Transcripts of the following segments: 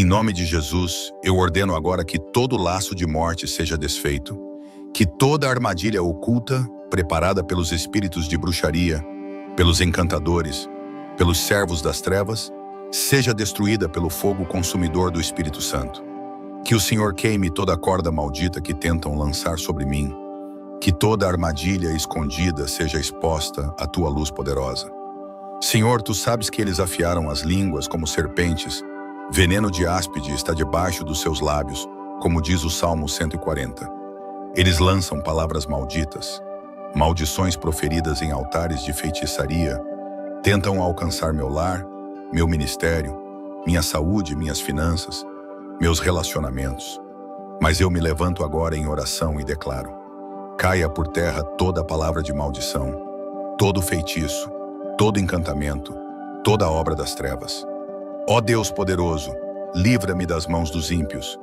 nome de Jesus, eu ordeno agora que todo laço de morte seja desfeito, que toda armadilha oculta, preparada pelos espíritos de bruxaria, pelos encantadores, pelos servos das trevas, seja destruída pelo fogo consumidor do Espírito Santo. Que o Senhor queime toda a corda maldita que tentam lançar sobre mim, que toda armadilha escondida seja exposta à tua luz poderosa. Senhor, tu sabes que eles afiaram as línguas como serpentes, veneno de áspide está debaixo dos seus lábios, como diz o Salmo 140. Eles lançam palavras malditas, maldições proferidas em altares de feitiçaria, tentam alcançar meu lar, meu ministério, minha saúde, minhas finanças, meus relacionamentos. Mas eu me levanto agora em oração e declaro: caia por terra toda palavra de maldição, todo feitiço, todo encantamento, toda obra das trevas. Ó Deus poderoso, livra-me das mãos dos ímpios,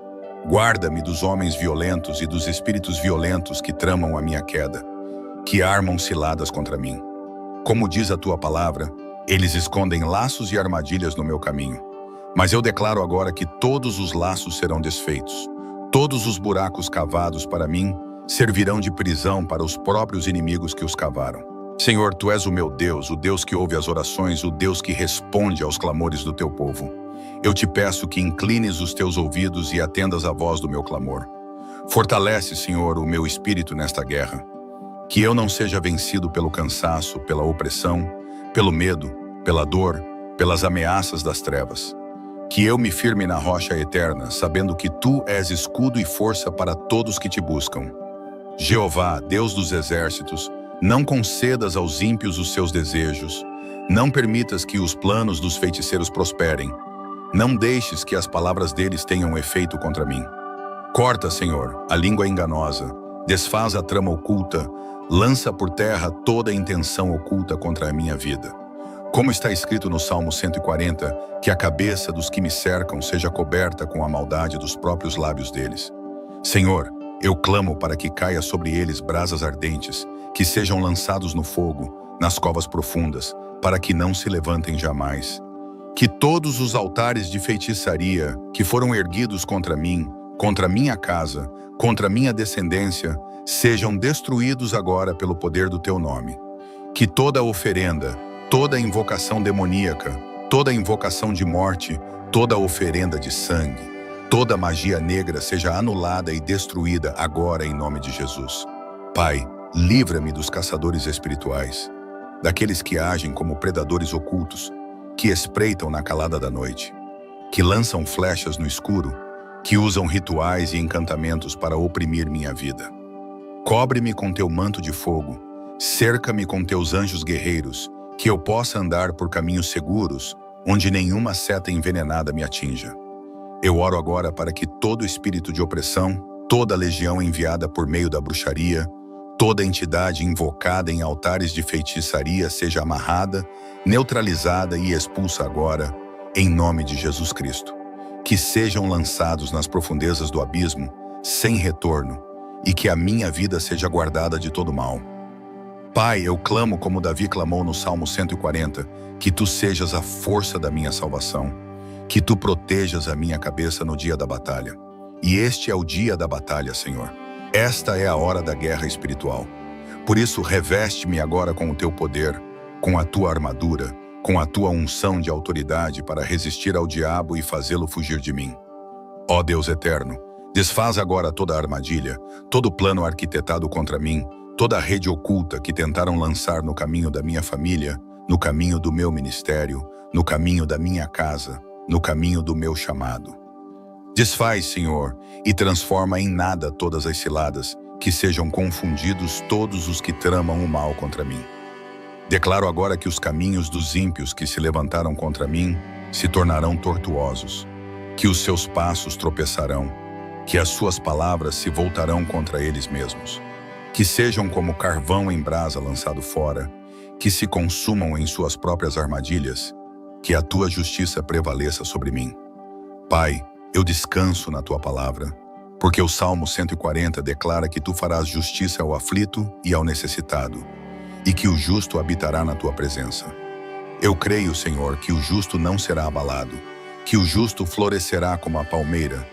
guarda-me dos homens violentos e dos espíritos violentos que tramam a minha queda, que armam ciladas contra mim. Como diz a tua palavra, eles escondem laços e armadilhas no meu caminho. Mas eu declaro agora que todos os laços serão desfeitos, todos os buracos cavados para mim servirão de prisão para os próprios inimigos que os cavaram. Senhor, tu és o meu Deus, o Deus que ouve as orações, o Deus que responde aos clamores do teu povo. Eu te peço que inclines os teus ouvidos e atendas à voz do meu clamor. Fortalece, Senhor, o meu espírito nesta guerra. Que eu não seja vencido pelo cansaço, pela opressão, pelo medo, pela dor, pelas ameaças das trevas. Que eu me firme na rocha eterna, sabendo que tu és escudo e força para todos que te buscam. Jeová, Deus dos exércitos, não concedas aos ímpios os seus desejos. Não permitas que os planos dos feiticeiros prosperem. Não deixes que as palavras deles tenham efeito contra mim. Corta, Senhor, a língua enganosa, desfaz a trama oculta, lança por terra toda a intenção oculta contra a minha vida. Como está escrito no Salmo 140, que a cabeça dos que me cercam seja coberta com a maldade dos próprios lábios deles. Senhor, eu clamo para que caia sobre eles brasas ardentes, que sejam lançados no fogo, nas covas profundas, para que não se levantem jamais. Que todos os altares de feitiçaria que foram erguidos contra mim, contra minha casa, contra minha descendência, sejam destruídos agora pelo poder do teu nome. Que toda oferenda, toda invocação demoníaca, toda invocação de morte, toda oferenda de sangue, toda magia negra seja anulada e destruída agora em nome de Jesus. Pai, livra-me dos caçadores espirituais, daqueles que agem como predadores ocultos, que espreitam na calada da noite, que lançam flechas no escuro, que usam rituais e encantamentos para oprimir minha vida. Cobre-me com teu manto de fogo, cerca-me com teus anjos guerreiros, que eu possa andar por caminhos seguros, onde nenhuma seta envenenada me atinja. Eu oro agora para que todo espírito de opressão, toda legião enviada por meio da bruxaria, toda entidade invocada em altares de feitiçaria seja amarrada, neutralizada e expulsa agora, em nome de Jesus Cristo. Que sejam lançados nas profundezas do abismo, sem retorno, e que a minha vida seja guardada de todo mal. Pai, eu clamo como Davi clamou no Salmo 140, que tu sejas a força da minha salvação, que tu protejas a minha cabeça no dia da batalha. E este é o dia da batalha, Senhor. Esta é a hora da guerra espiritual. Por isso, reveste-me agora com o teu poder, com a tua armadura, com a tua unção de autoridade para resistir ao diabo e fazê-lo fugir de mim. Ó Deus eterno, desfaz agora toda a armadilha, todo plano arquitetado contra mim, toda a rede oculta que tentaram lançar no caminho da minha família, no caminho do meu ministério, no caminho da minha casa, no caminho do meu chamado. Desfaz, Senhor, e transforma em nada todas as ciladas, que sejam confundidos todos os que tramam o mal contra mim. Declaro agora que os caminhos dos ímpios que se levantaram contra mim se tornarão tortuosos, que os seus passos tropeçarão, que as suas palavras se voltarão contra eles mesmos, que sejam como carvão em brasa lançado fora, que se consumam em suas próprias armadilhas, que a tua justiça prevaleça sobre mim. Pai, eu descanso na tua palavra, porque o Salmo 140 declara que tu farás justiça ao aflito e ao necessitado, e que o justo habitará na tua presença. Eu creio, Senhor, que o justo não será abalado, que o justo florescerá como a palmeira,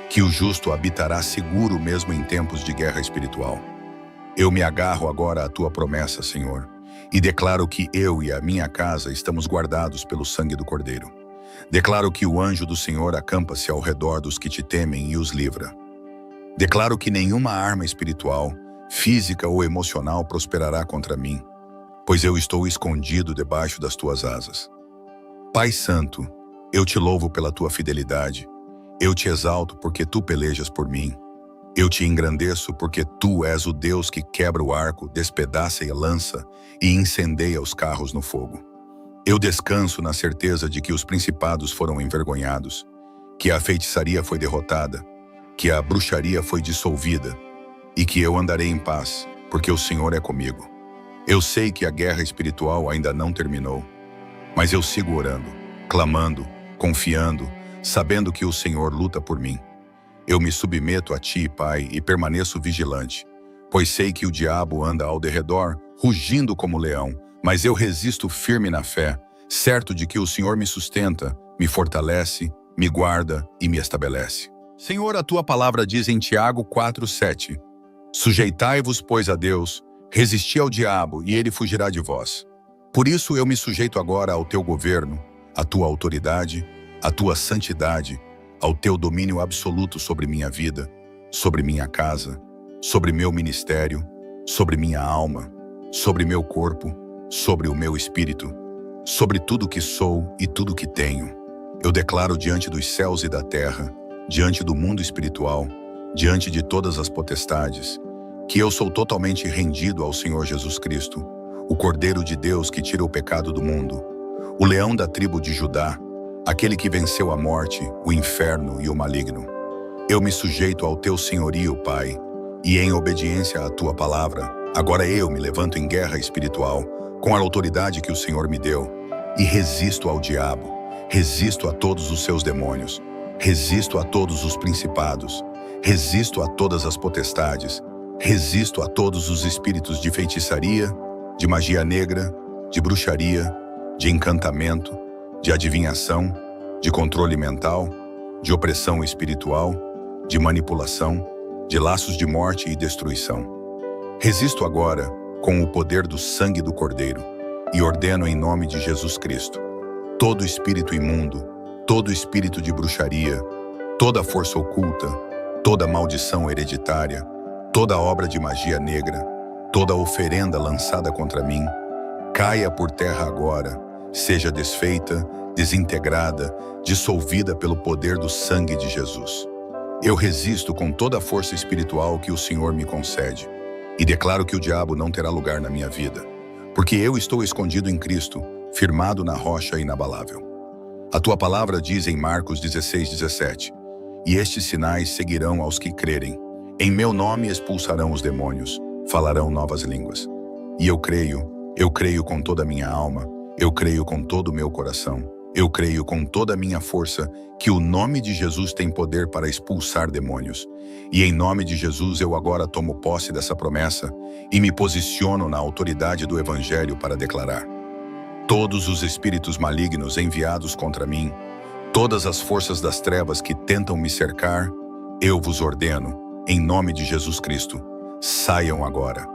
que o justo habitará seguro mesmo em tempos de guerra espiritual. Eu me agarro agora à tua promessa, Senhor, e declaro que eu e a minha casa estamos guardados pelo sangue do Cordeiro. Declaro que o anjo do Senhor acampa-se ao redor dos que te temem e os livra. Declaro que nenhuma arma espiritual, física ou emocional prosperará contra mim, pois eu estou escondido debaixo das tuas asas. Pai Santo, eu te louvo pela tua fidelidade. Eu te exalto porque tu pelejas por mim. Eu te engrandeço porque tu és o Deus que quebra o arco, despedaça a lança e incendeia os carros no fogo. Eu descanso na certeza de que os principados foram envergonhados, que a feitiçaria foi derrotada, que a bruxaria foi dissolvida e que eu andarei em paz, porque o Senhor é comigo. Eu sei que a guerra espiritual ainda não terminou, mas eu sigo orando, clamando, confiando, sabendo que o Senhor luta por mim. Eu me submeto a ti, Pai, e permaneço vigilante, pois sei que o diabo anda ao derredor, rugindo como leão, mas eu resisto firme na fé, certo de que o Senhor me sustenta, me fortalece, me guarda e me estabelece. Senhor, a tua palavra diz em Tiago 4:7, sujeitai-vos, pois, a Deus, resisti ao diabo e ele fugirá de vós. Por isso eu me sujeito agora ao teu governo, à tua autoridade, à tua santidade, ao teu domínio absoluto sobre minha vida, sobre minha casa, sobre meu ministério, sobre minha alma, sobre meu corpo, sobre o meu espírito, sobre tudo que sou e tudo que tenho. Eu declaro diante dos céus e da terra, diante do mundo espiritual, diante de todas as potestades, que eu sou totalmente rendido ao Senhor Jesus Cristo, o Cordeiro de Deus que tira o pecado do mundo, o leão da tribo de Judá, aquele que venceu a morte, o inferno e o maligno. Eu me sujeito ao teu senhorio, Pai, e em obediência à tua palavra, agora eu me levanto em guerra espiritual, com a autoridade que o Senhor me deu, e resisto ao diabo, resisto a todos os seus demônios, resisto a todos os principados, resisto a todas as potestades, resisto a todos os espíritos de feitiçaria, de magia negra, de bruxaria, de encantamento, de adivinhação, de controle mental, de opressão espiritual, de manipulação, de laços de morte e destruição. Resisto agora com o poder do sangue do Cordeiro e ordeno em nome de Jesus Cristo todo espírito imundo, todo espírito de bruxaria, toda força oculta, toda maldição hereditária, toda obra de magia negra, toda oferenda lançada contra mim, caia por terra agora, seja desfeita, desintegrada, dissolvida pelo poder do sangue de Jesus. Eu resisto com toda a força espiritual que o Senhor me concede e declaro que o diabo não terá lugar na minha vida, porque eu estou escondido em Cristo, firmado na rocha inabalável. A tua palavra diz em Marcos 16:17, e estes sinais seguirão aos que crerem. Em meu nome expulsarão os demônios, falarão novas línguas. E eu creio com toda a minha alma, eu creio com todo o meu coração, eu creio com toda a minha força que o nome de Jesus tem poder para expulsar demônios. E em nome de Jesus eu agora tomo posse dessa promessa e me posiciono na autoridade do Evangelho para declarar: todos os espíritos malignos enviados contra mim, todas as forças das trevas que tentam me cercar, eu vos ordeno, em nome de Jesus Cristo, saiam agora.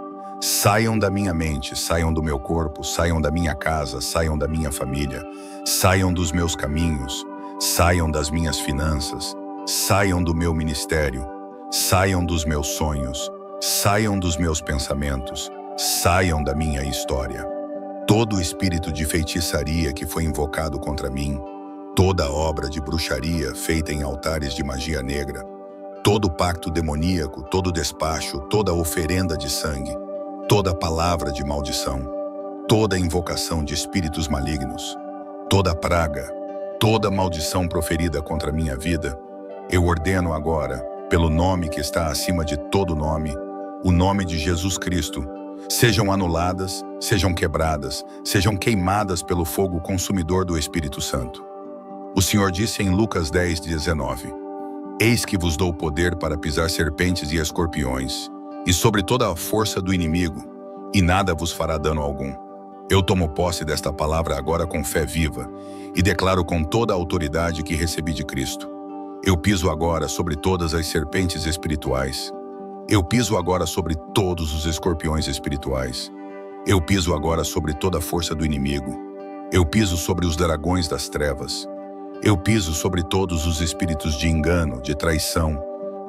Saiam da minha mente, saiam do meu corpo, saiam da minha casa, saiam da minha família, saiam dos meus caminhos, saiam das minhas finanças, saiam do meu ministério, saiam dos meus sonhos, saiam dos meus pensamentos, saiam da minha história. Todo espírito de feitiçaria que foi invocado contra mim, toda obra de bruxaria feita em altares de magia negra, todo pacto demoníaco, todo despacho, toda oferenda de sangue, toda palavra de maldição, toda invocação de espíritos malignos, toda praga, toda maldição proferida contra minha vida, eu ordeno agora, pelo nome que está acima de todo nome, o nome de Jesus Cristo, sejam anuladas, sejam quebradas, sejam queimadas pelo fogo consumidor do Espírito Santo. O Senhor disse em Lucas 10:19, eis que vos dou poder para pisar serpentes e escorpiões, e sobre toda a força do inimigo, e nada vos fará dano algum. Eu tomo posse desta palavra agora com fé viva e declaro com toda a autoridade que recebi de Cristo. Eu piso agora sobre todas as serpentes espirituais. Eu piso agora sobre todos os escorpiões espirituais. Eu piso agora sobre toda a força do inimigo. Eu piso sobre os dragões das trevas. Eu piso sobre todos os espíritos de engano, de traição,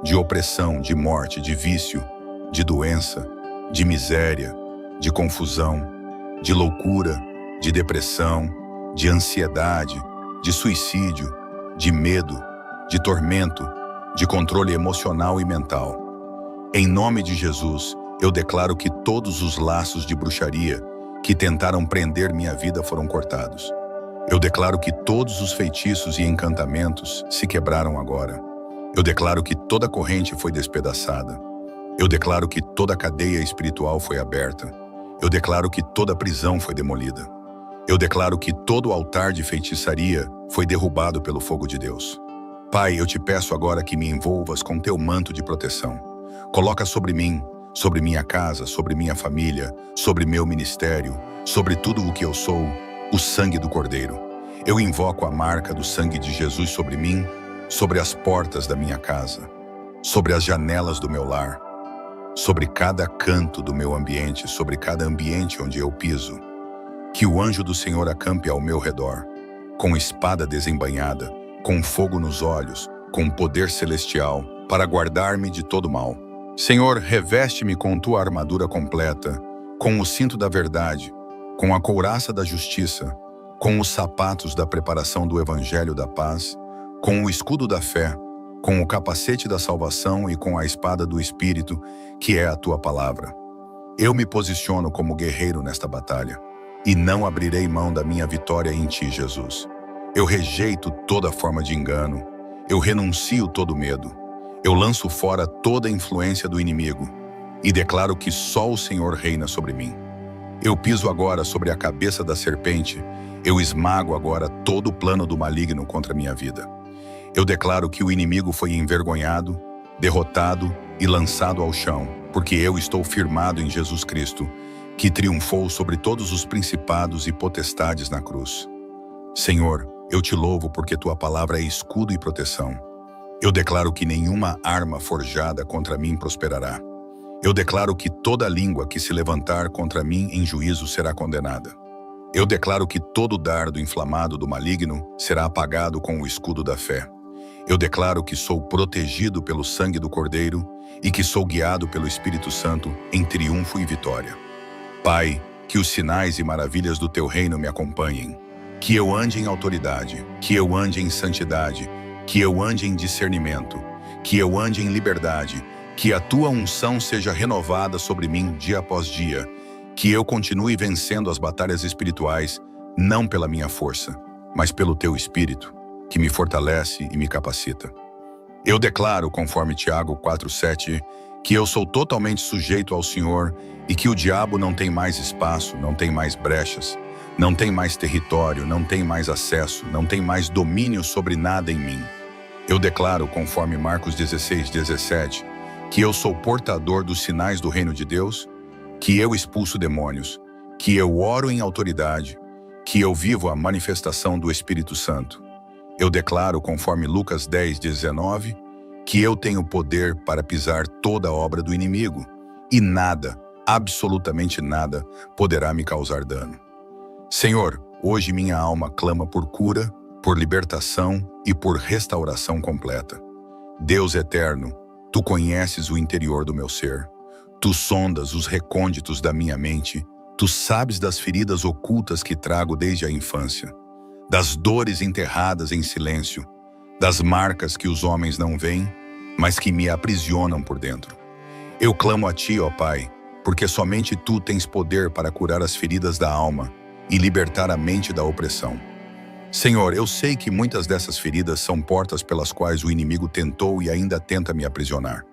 de opressão, de morte, de vício, de doença, de miséria, de confusão, de loucura, de depressão, de ansiedade, de suicídio, de medo, de tormento, de controle emocional e mental. Em nome de Jesus, eu declaro que todos os laços de bruxaria que tentaram prender minha vida foram cortados. Eu declaro que todos os feitiços e encantamentos se quebraram agora. Eu declaro que toda corrente foi despedaçada. Eu declaro que toda cadeia espiritual foi aberta. Eu declaro que toda prisão foi demolida. Eu declaro que todo altar de feitiçaria foi derrubado pelo fogo de Deus. Pai, eu te peço agora que me envolvas com teu manto de proteção. Coloca sobre mim, sobre minha casa, sobre minha família, sobre meu ministério, sobre tudo o que eu sou, o sangue do Cordeiro. Eu invoco a marca do sangue de Jesus sobre mim, sobre as portas da minha casa, sobre as janelas do meu lar, sobre cada canto do meu ambiente, sobre cada ambiente onde eu piso. Que o anjo do Senhor acampe ao meu redor, com espada desembainhada, com fogo nos olhos, com poder celestial, para guardar-me de todo mal. Senhor, reveste-me com tua armadura completa, com o cinto da verdade, com a couraça da justiça, com os sapatos da preparação do evangelho da paz, com o escudo da fé, com o capacete da salvação e com a espada do Espírito, que é a tua palavra. Eu me posiciono como guerreiro nesta batalha, e não abrirei mão da minha vitória em ti, Jesus. Eu rejeito toda forma de engano, eu renuncio todo medo, eu lanço fora toda a influência do inimigo, e declaro que só o Senhor reina sobre mim. Eu piso agora sobre a cabeça da serpente, eu esmago agora todo o plano do maligno contra a minha vida. Eu declaro que o inimigo foi envergonhado, derrotado e lançado ao chão, porque eu estou firmado em Jesus Cristo, que triunfou sobre todos os principados e potestades na cruz. Senhor, eu te louvo porque tua palavra é escudo e proteção. Eu declaro que nenhuma arma forjada contra mim prosperará. Eu declaro que toda língua que se levantar contra mim em juízo será condenada. Eu declaro que todo dardo inflamado do maligno será apagado com o escudo da fé. Eu declaro que sou protegido pelo sangue do Cordeiro e que sou guiado pelo Espírito Santo em triunfo e vitória. Pai, que os sinais e maravilhas do teu reino me acompanhem. Que eu ande em autoridade, que eu ande em santidade, que eu ande em discernimento, que eu ande em liberdade, que a tua unção seja renovada sobre mim dia após dia, que eu continue vencendo as batalhas espirituais, não pela minha força, mas pelo teu Espírito, que me fortalece e me capacita. Eu declaro, conforme Tiago 4:7, que eu sou totalmente sujeito ao Senhor e que o diabo não tem mais espaço, não tem mais brechas, não tem mais território, não tem mais acesso, não tem mais domínio sobre nada em mim. Eu declaro, conforme Marcos 16:17, que eu sou portador dos sinais do reino de Deus, que eu expulso demônios, que eu oro em autoridade, que eu vivo a manifestação do Espírito Santo. Eu declaro, conforme Lucas 10:19, que eu tenho poder para pisar toda a obra do inimigo, e nada, absolutamente nada, poderá me causar dano. Senhor, hoje minha alma clama por cura, por libertação e por restauração completa. Deus eterno, tu conheces o interior do meu ser. Tu sondas os recônditos da minha mente. Tu sabes das feridas ocultas que trago desde a infância, das dores enterradas em silêncio, das marcas que os homens não veem, mas que me aprisionam por dentro. Eu clamo a ti, ó Pai, porque somente tu tens poder para curar as feridas da alma e libertar a mente da opressão. Senhor, eu sei que muitas dessas feridas são portas pelas quais o inimigo tentou e ainda tenta me aprisionar.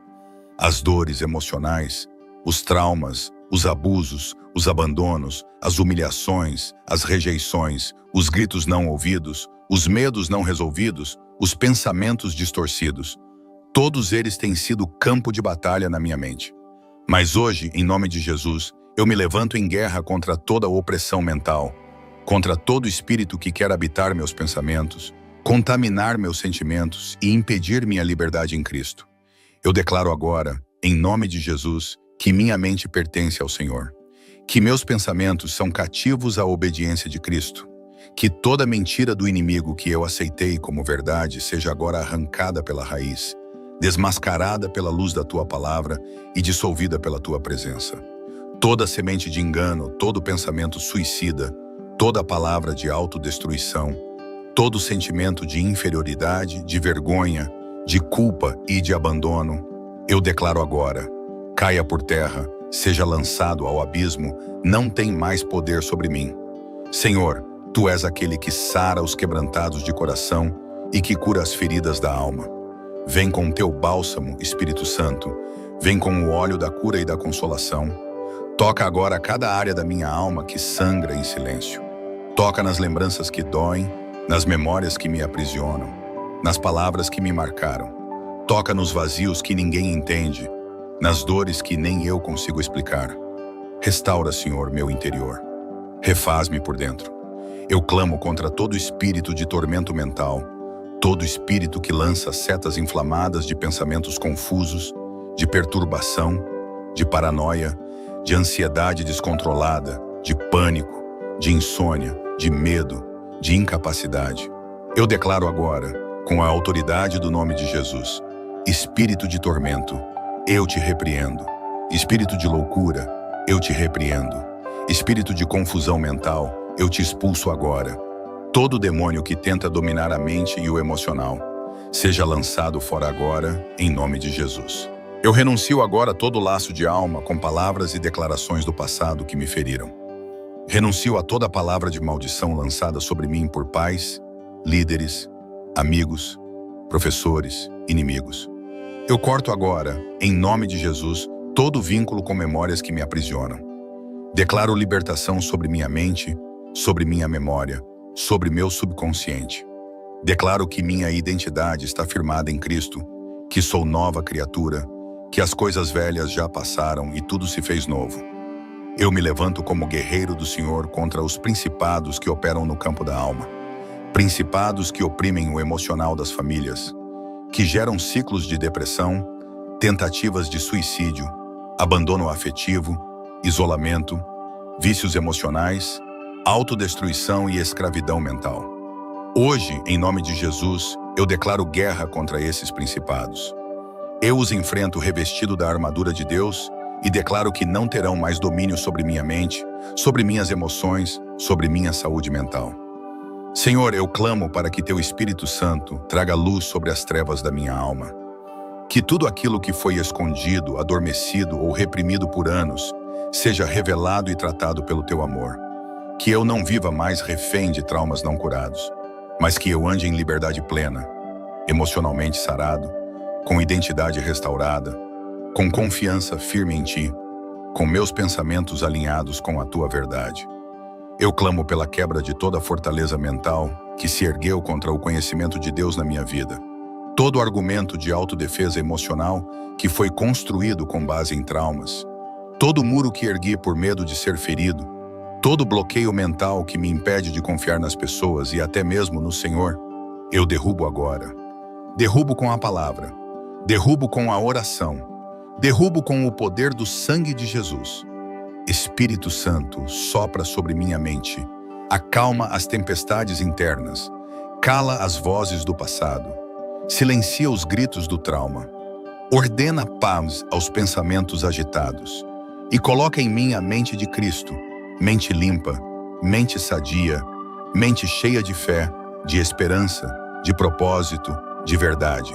As dores emocionais, os traumas, os abusos, os abandonos, as humilhações, as rejeições, os gritos não ouvidos, os medos não resolvidos, os pensamentos distorcidos. Todos eles têm sido campo de batalha na minha mente. Mas hoje, em nome de Jesus, Eu me levanto em guerra contra toda opressão mental, contra todo espírito que quer habitar meus pensamentos, contaminar meus sentimentos e impedir minha liberdade em Cristo. Eu declaro agora, em nome de Jesus, que minha mente pertence ao Senhor, que meus pensamentos são cativos à obediência de Cristo, que toda mentira do inimigo que eu aceitei como verdade seja agora arrancada pela raiz, desmascarada pela luz da Tua palavra e dissolvida pela Tua presença. Toda semente de engano, todo pensamento suicida, toda palavra de autodestruição, todo sentimento de inferioridade, de vergonha, de culpa e de abandono, eu declaro agora, caia por terra, seja lançado ao abismo, não tem mais poder sobre mim. Senhor, Tu és aquele que sara os quebrantados de coração e que cura as feridas da alma. Vem com Teu bálsamo, Espírito Santo, vem com o óleo da cura e da consolação. Toca agora cada área da minha alma que sangra em silêncio. Toca nas lembranças que doem, nas memórias que me aprisionam, nas palavras que me marcaram. Toca nos vazios que ninguém entende, nas dores que nem eu consigo explicar. Restaura, Senhor, meu interior. Refaz-me por dentro. Eu clamo contra todo espírito de tormento mental, todo espírito que lança setas inflamadas de pensamentos confusos, de perturbação, de paranoia, de ansiedade descontrolada, de pânico, de insônia, de medo, de incapacidade. Eu declaro agora, com a autoridade do nome de Jesus, espírito de tormento, eu te repreendo. Espírito de loucura, eu te repreendo. Espírito de confusão mental, eu te expulso agora. Todo demônio que tenta dominar a mente e o emocional, seja lançado fora agora, em nome de Jesus. Eu renuncio agora a todo laço de alma com palavras e declarações do passado que me feriram. Renuncio a toda palavra de maldição lançada sobre mim por pais, líderes, amigos, professores, inimigos. Eu corto agora, em nome de Jesus, todo vínculo com memórias que me aprisionam. Declaro libertação sobre minha mente, sobre minha memória, sobre meu subconsciente. Declaro que minha identidade está firmada em Cristo, que sou nova criatura, que as coisas velhas já passaram e tudo se fez novo. Eu me levanto como guerreiro do Senhor contra os principados que operam no campo da alma, principados que oprimem o emocional das famílias, que geram ciclos de depressão, tentativas de suicídio, abandono afetivo, isolamento, vícios emocionais, autodestruição e escravidão mental. Hoje, em nome de Jesus, eu declaro guerra contra esses principados. Eu os enfrento revestido da armadura de Deus e declaro que não terão mais domínio sobre minha mente, sobre minhas emoções, sobre minha saúde mental. Senhor, eu clamo para que Teu Espírito Santo traga luz sobre as trevas da minha alma. Que tudo aquilo que foi escondido, adormecido ou reprimido por anos seja revelado e tratado pelo Teu amor. Que eu não viva mais refém de traumas não curados, mas que eu ande em liberdade plena, emocionalmente sarado, com identidade restaurada, com confiança firme em Ti, com meus pensamentos alinhados com a Tua verdade. Eu clamo pela quebra de toda fortaleza mental que se ergueu contra o conhecimento de Deus na minha vida. Todo argumento de autodefesa emocional que foi construído com base em traumas. Todo muro que ergui por medo de ser ferido. Todo bloqueio mental que me impede de confiar nas pessoas e até mesmo no Senhor. Eu derrubo agora. Derrubo com a palavra. Derrubo com a oração. Derrubo com o poder do sangue de Jesus. Espírito Santo, sopra sobre minha mente, acalma as tempestades internas, cala as vozes do passado, silencia os gritos do trauma, ordena paz aos pensamentos agitados e coloca em mim a mente de Cristo, mente limpa, mente sadia, mente cheia de fé, de esperança, de propósito, de verdade.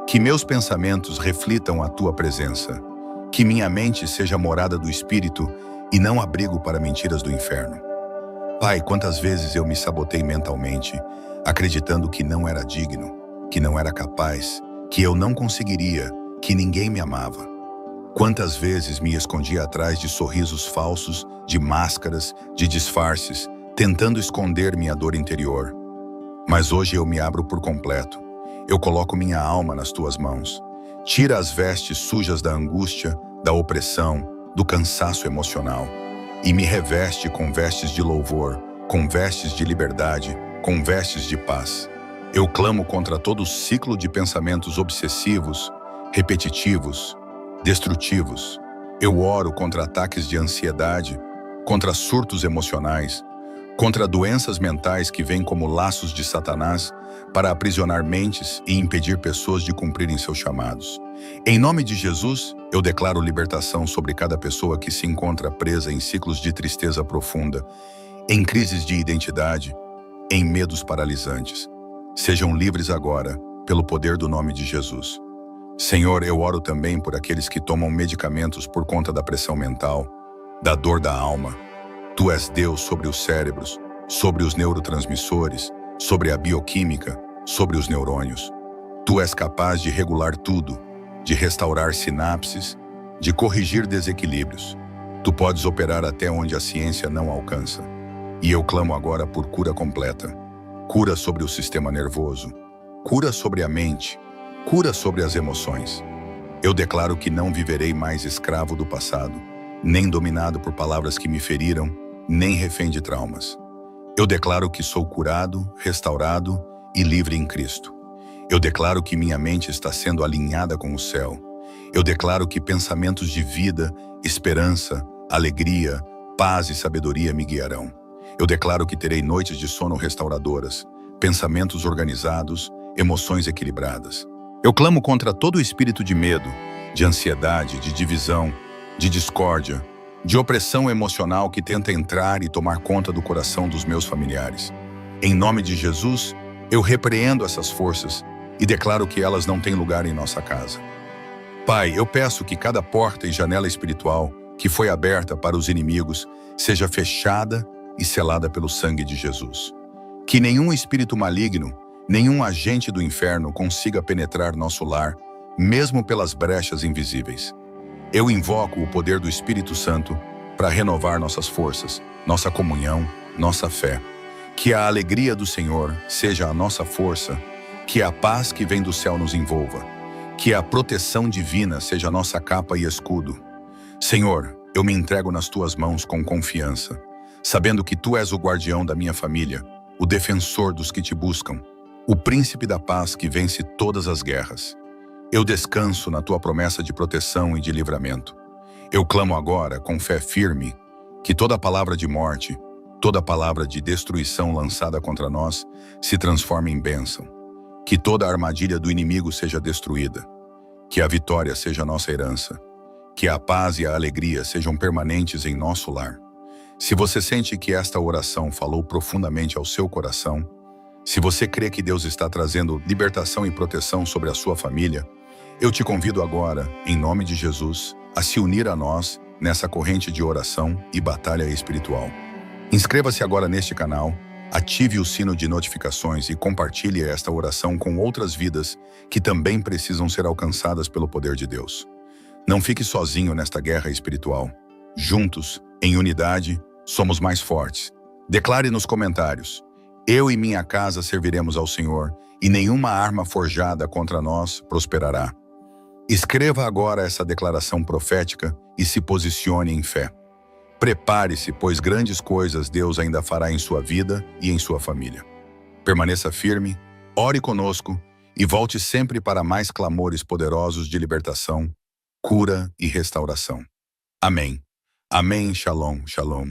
Que meus pensamentos reflitam a Tua presença. Que minha mente seja morada do Espírito e não abrigo para mentiras do inferno. Pai, quantas vezes eu me sabotei mentalmente, acreditando que não era digno, que não era capaz, que eu não conseguiria, que ninguém me amava. Quantas vezes me escondi atrás de sorrisos falsos, de máscaras, de disfarces, tentando esconder minha dor interior. Mas hoje eu me abro por completo. Eu coloco minha alma nas Tuas mãos. Tira as vestes sujas da angústia, da opressão, do cansaço emocional e me reveste com vestes de louvor, com vestes de liberdade, com vestes de paz. Eu clamo contra todo ciclo de pensamentos obsessivos, repetitivos, destrutivos. Eu oro contra ataques de ansiedade, contra surtos emocionais, contra doenças mentais que vêm como laços de Satanás para aprisionar mentes e impedir pessoas de cumprirem seus chamados. Em nome de Jesus, eu declaro libertação sobre cada pessoa que se encontra presa em ciclos de tristeza profunda, em crises de identidade, em medos paralisantes. Sejam livres agora, pelo poder do nome de Jesus. Senhor, eu oro também por aqueles que tomam medicamentos por conta da pressão mental, da dor da alma. Tu és Deus sobre os cérebros, sobre os neurotransmissores, sobre a bioquímica, sobre os neurônios. Tu és capaz de regular tudo, de restaurar sinapses, de corrigir desequilíbrios. Tu podes operar até onde a ciência não alcança. E eu clamo agora por cura completa. Cura sobre o sistema nervoso, cura sobre a mente, cura sobre as emoções. Eu declaro que não viverei mais escravo do passado, nem dominado por palavras que me feriram, nem refém de traumas. Eu declaro que sou curado, restaurado e livre em Cristo. Eu declaro que minha mente está sendo alinhada com o céu. Eu declaro que pensamentos de vida, esperança, alegria, paz e sabedoria me guiarão. Eu declaro que terei noites de sono restauradoras, pensamentos organizados, emoções equilibradas. Eu clamo contra todo espírito de medo, de ansiedade, de divisão, de discórdia, de opressão emocional que tenta entrar e tomar conta do coração dos meus familiares. Em nome de Jesus, eu repreendo essas forças e declaro que elas não têm lugar em nossa casa. Pai, eu peço que cada porta e janela espiritual que foi aberta para os inimigos seja fechada e selada pelo sangue de Jesus. Que nenhum espírito maligno, nenhum agente do inferno consiga penetrar nosso lar, mesmo pelas brechas invisíveis. Eu invoco o poder do Espírito Santo para renovar nossas forças, nossa comunhão, nossa fé. Que a alegria do Senhor seja a nossa força, que a paz que vem do céu nos envolva, que a proteção divina seja nossa capa e escudo. Senhor, eu me entrego nas tuas mãos com confiança, sabendo que tu és o guardião da minha família, o defensor dos que te buscam, o príncipe da paz que vence todas as guerras. Eu descanso na tua promessa de proteção e de livramento. Eu clamo agora, com fé firme, que toda palavra de morte, toda palavra de destruição lançada contra nós se transforme em bênção. Que toda armadilha do inimigo seja destruída. Que a vitória seja nossa herança. Que a paz e a alegria sejam permanentes em nosso lar. Se você sente que esta oração falou profundamente ao seu coração, se você crê que Deus está trazendo libertação e proteção sobre a sua família, eu te convido agora, em nome de Jesus, a se unir a nós nessa corrente de oração e batalha espiritual. Inscreva-se agora neste canal, ative o sino de notificações e compartilhe esta oração com outras vidas que também precisam ser alcançadas pelo poder de Deus. Não fique sozinho nesta guerra espiritual. Juntos, em unidade, somos mais fortes. Declare nos comentários: eu e minha casa serviremos ao Senhor, e nenhuma arma forjada contra nós prosperará. Escreva agora essa declaração profética e se posicione em fé. Prepare-se, pois grandes coisas Deus ainda fará em sua vida e em sua família. Permaneça firme, ore conosco e volte sempre para mais clamores poderosos de libertação, cura e restauração. Amém. Amém. Shalom, shalom.